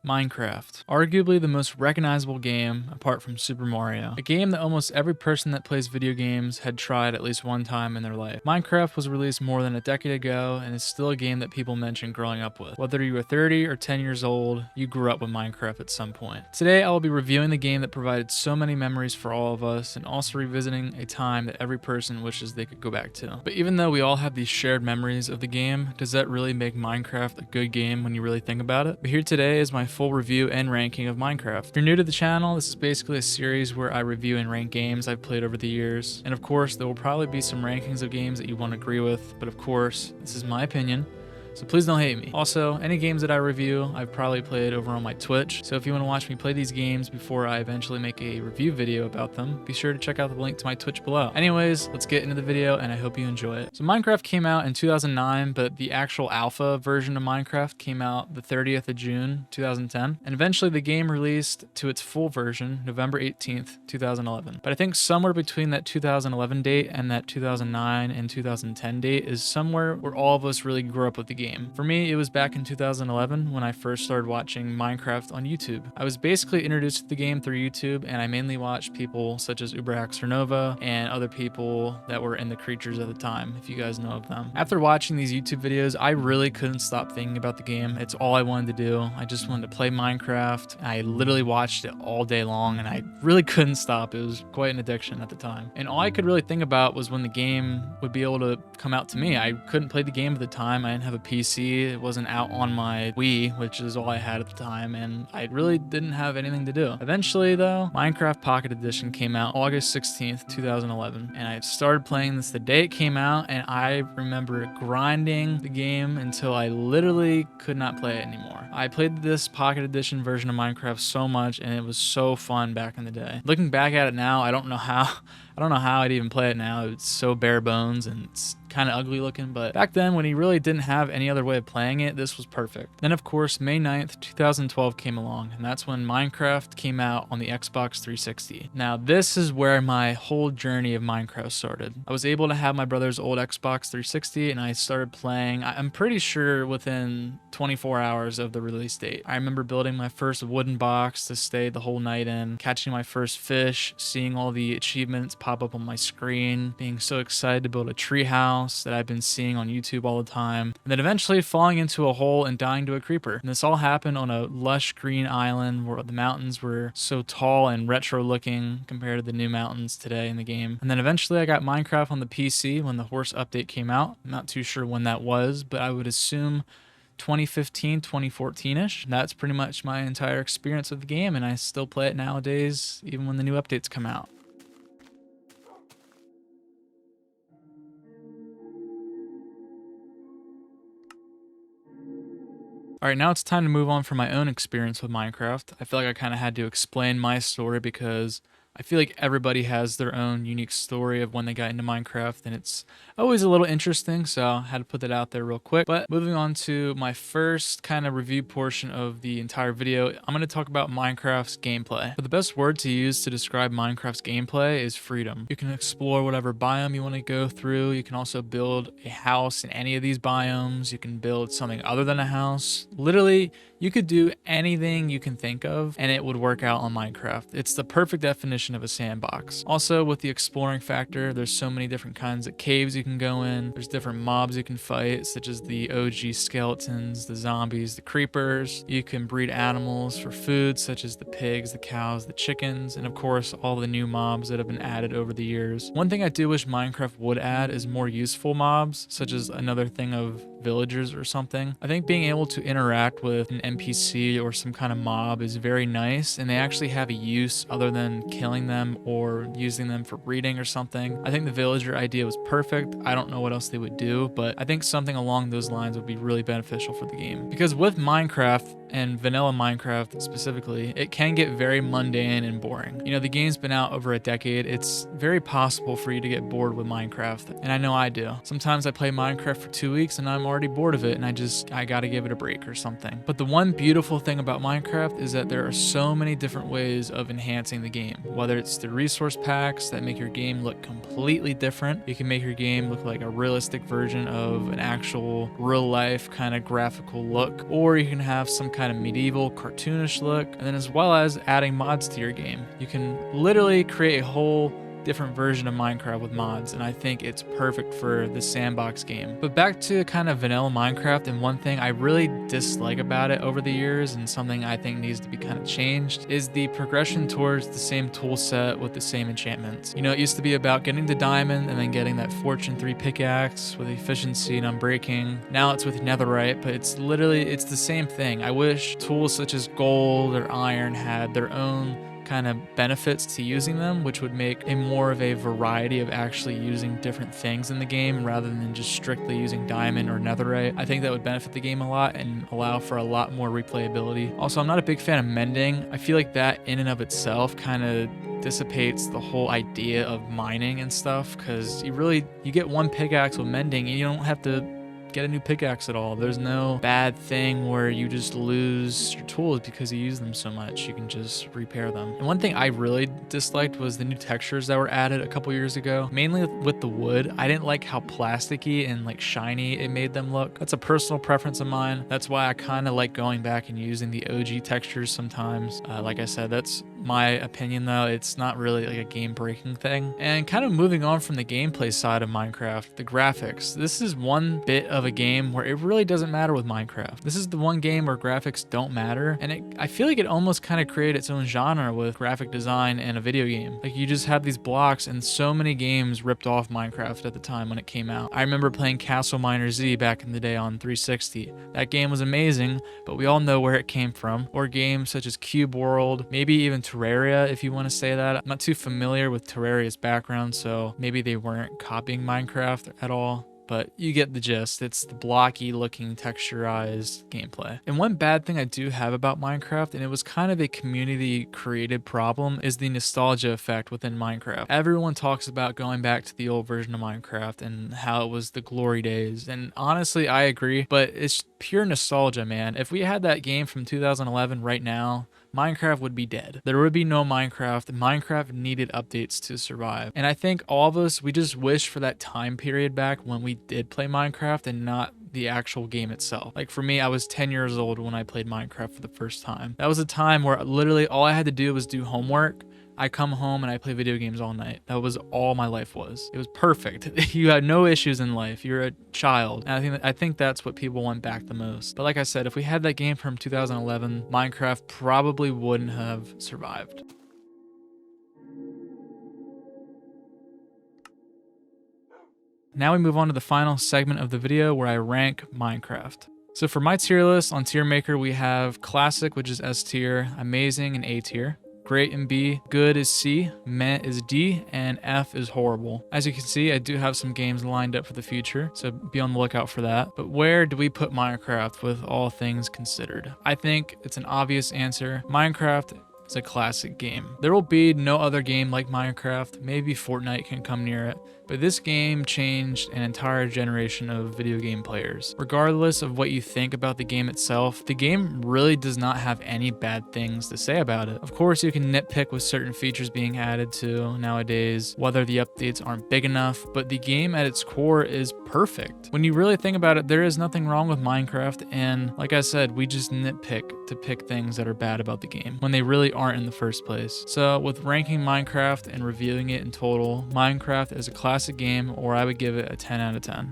Minecraft, arguably the most recognizable game apart from Super Mario. A game that almost every person that plays video games had tried at least one time in their life. Minecraft was released more than a decade ago and is still a game that people mention growing up with. Whether you were 30 or 10 years old, you grew up with Minecraft at some point. Today I will be reviewing the game that provided so many memories for all of us and also revisiting a time that every person wishes they could go back to. But even though we all have these shared memories of the game, does that really make Minecraft a good game when you really think about it? But here today is my full review and ranking of Minecraft. If you're new to the channel, this is basically a series where I review and rank games I've played over the years. And of course, there will probably be some rankings of games that you won't agree with, but of course, this is my opinion, so please don't hate me. Also, any games that I review, I've probably played over on my Twitch, so if you want to watch me play these games before I eventually make a review video about them, be sure to check out the link to my Twitch below. Anyways, let's get into the video and I hope you enjoy it. So Minecraft came out in 2009, but the actual alpha version of Minecraft came out the 30th of June, 2010, and eventually the game released to its full version November 18th, 2011. But I think somewhere between that 2011 date and that 2009 and 2010 date is somewhere where all of us really grew up with the game. For me, it was back in 2011 when I first started watching Minecraft on YouTube. I was basically introduced to the game through YouTube, and I mainly watched people such as Nova and other people that were in the creatures at the time, if you guys know of them. After watching these YouTube videos, I really couldn't stop thinking about the game. It's all I wanted to do. I just wanted to play Minecraft. I literally watched it all day long, and I really couldn't stop. It was quite an addiction at the time. And all I could really think about was when the game would be able to come out to me. I couldn't play the game at the time. I didn't have a PC. It wasn't out on my Wii, which is all I had at the time, and I really didn't have anything to do. Eventually, though, Minecraft Pocket Edition came out August 16th, 2011, and I started playing this the day it came out, and I remember grinding the game until I literally could not play it anymore. I played this Pocket Edition version of Minecraft so much, and it was so fun back in the day. Looking back at it now, I don't know how I'd even play it now. It's so bare bones and it's kind of ugly looking, but back then when he really didn't have any other way of playing it, this was perfect. Then of course, May 9th, 2012 came along, and that's when Minecraft came out on the Xbox 360. Now this is where my whole journey of Minecraft started. I was able to have my brother's old Xbox 360 and I started playing, I'm pretty sure within 24 hours of the release date. I remember building my first wooden box to stay the whole night in, catching my first fish, seeing all the achievements pop up on my screen, being so excited to build a tree house that I've been seeing on YouTube all the time, and then eventually falling into a hole and dying to a creeper. And this all happened on a lush green island where the mountains were so tall and retro looking compared to the new mountains today in the game. And then eventually I got Minecraft on the PC when the horse update came out. I'm not too sure when that was, but I would assume 2015, 2014-ish. That's pretty much my entire experience with the game, and I still play it nowadays even when the new updates come out. Alright, now it's time to move on from my own experience with Minecraft. I feel like I kind of had to explain my story because I feel like everybody has their own unique story of when they got into Minecraft, and it's always a little interesting, so I had to put that out there real quick. But moving on to my first kind of review portion of the entire video, I'm going to talk about Minecraft's gameplay. But the best word to use to describe Minecraft's gameplay is freedom. You can explore whatever biome you want to go through. You can also build a house in any of these biomes. You can build something other than a house. Literally, you could do anything you can think of and it would work out on Minecraft. It's the perfect definition of a sandbox. Also, with the exploring factor, there's so many different kinds of caves you can go in. There's different mobs you can fight, such as the OG skeletons, the zombies, the creepers. You can breed animals for food, such as the pigs, the cows, the chickens, and of course, all the new mobs that have been added over the years. One thing I do wish Minecraft would add is more useful mobs, such as another thing of villagers or something. I think being able to interact with an NPC or some kind of mob is very nice, and they actually have a use other than killing them or using them for breeding or something. I think the villager idea was perfect. I don't know what else they would do, but I think something along those lines would be really beneficial for the game. Because with Minecraft, and vanilla Minecraft specifically, it can get very mundane and boring. You know, the game's been out over a decade. It's very possible for you to get bored with Minecraft, and I know I do. Sometimes I play Minecraft for 2 weeks and I'm already bored of it and I gotta give it a break or something. But the one beautiful thing about Minecraft is that there are so many different ways of enhancing the game, whether it's the resource packs that make your game look completely different. You can make your game look like a realistic version of an actual real life kind of graphical look, or you can have some kind of medieval cartoonish look, and then as well as adding mods to your game. You can literally create a whole different version of Minecraft with mods, and I think it's perfect for the sandbox game. But back to kind of vanilla Minecraft, and one thing I really dislike about it over the years, and something I think needs to be kind of changed, is the progression towards the same tool set with the same enchantments. You know, it used to be about getting the diamond and then getting that Fortune 3 pickaxe with efficiency and unbreaking. Now it's with netherite, but it's the same thing. I wish tools such as gold or iron had their own kind of benefits to using them, which would make a more of a variety of actually using different things in the game rather than just strictly using diamond or netherite. I think that would benefit the game a lot and allow for a lot more replayability. Also, I'm not a big fan of mending. I feel like that in and of itself kind of dissipates the whole idea of mining and stuff, because you get one pickaxe with mending and you don't have to get a new pickaxe at all. There's no bad thing where you just lose your tools because you use them so much. You can just repair them. And one thing I really disliked was the new textures that were added a couple years ago, mainly with the wood. I didn't like how plasticky and like shiny it made them look. That's a personal preference of mine. That's why I kind of like going back and using the OG textures sometimes. Like I said, that's my opinion though. It's not really like a game breaking thing. And kind of moving on from the gameplay side of Minecraft, the graphics. This is one bit of a game where it really doesn't matter with Minecraft. This is the one game where graphics don't matter, and I feel like it almost kind of created its own genre with graphic design in a video game. Like, you just have these blocks, and so many games ripped off Minecraft at the time when it came out. I remember playing Castle Miner Z back in the day on 360. That game was amazing, but we all know where it came from. Or games such as Cube World, maybe even Terraria, if you want to say that. I'm not too familiar with Terraria's background, so maybe they weren't copying Minecraft at all. But you get the gist. It's the blocky looking texturized gameplay. And one bad thing I do have about Minecraft, and it was kind of a community created problem, is the nostalgia effect within Minecraft. Everyone talks about going back to the old version of Minecraft and how it was the glory days. And honestly, I agree, but it's pure nostalgia, man. If we had that game from 2011 right now, Minecraft would be dead. There would be no Minecraft. Minecraft needed updates to survive. And I think all of us, we just wish for that time period back when we did play Minecraft and not the actual game itself. Like, for me, I was 10 years old when I played Minecraft for the first time. That was a time where literally all I had to do was do homework. I come home and I play video games all night. That was all my life was. It was perfect. You had no issues in life. You're a child. And I think that's what people want back the most. But like I said, if we had that game from 2011, Minecraft probably wouldn't have survived. Now we move on to the final segment of the video where I rank Minecraft. So for my tier list on Tier Maker, we have Classic, which is S tier, Amazing and A tier. Great and B, Good is C, Meh is D, and F is Horrible. As you can see, I do have some games lined up for the future, so be on the lookout for that. But where do we put Minecraft with all things considered? I think it's an obvious answer. Minecraft is a classic game. There will be no other game like Minecraft. Maybe Fortnite can come near it. But this game changed an entire generation of video game players. Regardless of what you think about the game itself, the game really does not have any bad things to say about it. Of course, you can nitpick with certain features being added to nowadays, whether the updates aren't big enough, but the game at its core is perfect. When you really think about it, there is nothing wrong with Minecraft, and like I said, we just nitpick to pick things that are bad about the game when they really aren't in the first place. So with ranking Minecraft and reviewing it in total, Minecraft is a classic game, or I would give it a 10 out of 10.